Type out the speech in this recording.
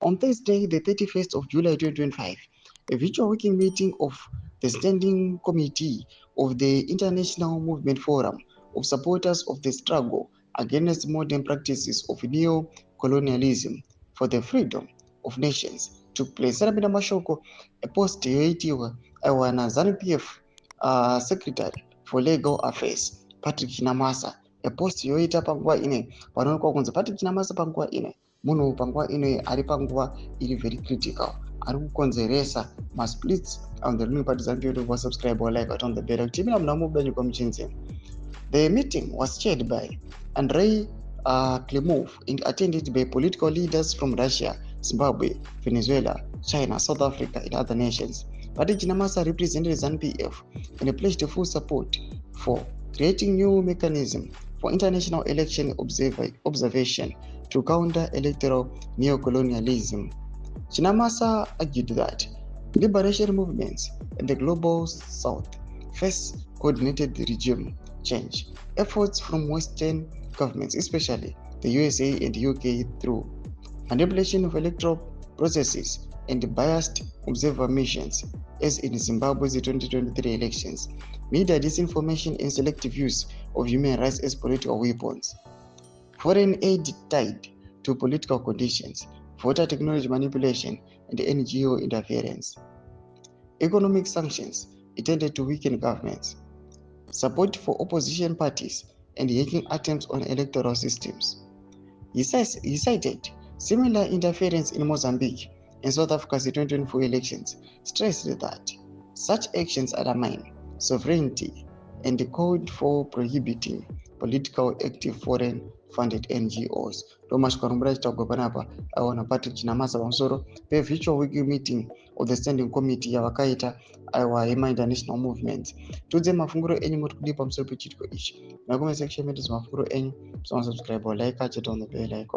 On Thursday, the 31st of July 2025, a virtual working meeting of the Standing Committee of the International Movement Forum of Supporters of the Struggle Against Modern Practices of Neo-Colonialism for the Freedom of Nations took place. Sarapinda mashoko, a post yoitiwa na ZANU-PF Secretary for Legal Affairs, Patrick Chinamasa, a post yoita panguva ine panoonekwa kunzi Patrick Chinamasa panguva ine munhu panguva ino ari panguva iri very critical, ari kukonzeresa masplits on the ruling party. ZANU-PF was subscribe or like on the bell activity na mnamudanyi kwa mchinzi. The meeting was chaired by Andrei Klimov and attended by political leaders from Russia, Zimbabwe, Venezuela, China, South Africa, and other nations. Patrick Chinamasa represented ZANU-PF and pledged full support for creating new mechanism for international election observation to counter electoral neo-colonialism. Chinamasa argued that liberation movements in the global south face coordinated regime change efforts from Western governments, especially the USA and UK, through manipulation of electoral processes and biased observer missions, as in Zimbabwe's 2023 elections, media disinformation and selective use of human rights as political weapons, foreign aid tied to political conditions, voter technology manipulation, and NGO interference, economic sanctions intended to weaken governments, support for opposition parties, and hacking attempts on electoral systems. He cited similar interference in Mozambique and South Africa's 2024 elections, stressed that such actions undermine sovereignty and called for prohibiting political active foreign funded NGOs. Tomashikarumbura chitagwa panapa aona Patrick Chinamasa pamusoro virtual weekly meeting of the Standing Committee yavakaita aiwa yema-international movement. Tudze mafunguro enyu muri kudii pamusoro pechitiko ichi. Nakume section medu mafunguro enyu, subscribe or like, cheta on the bell icon.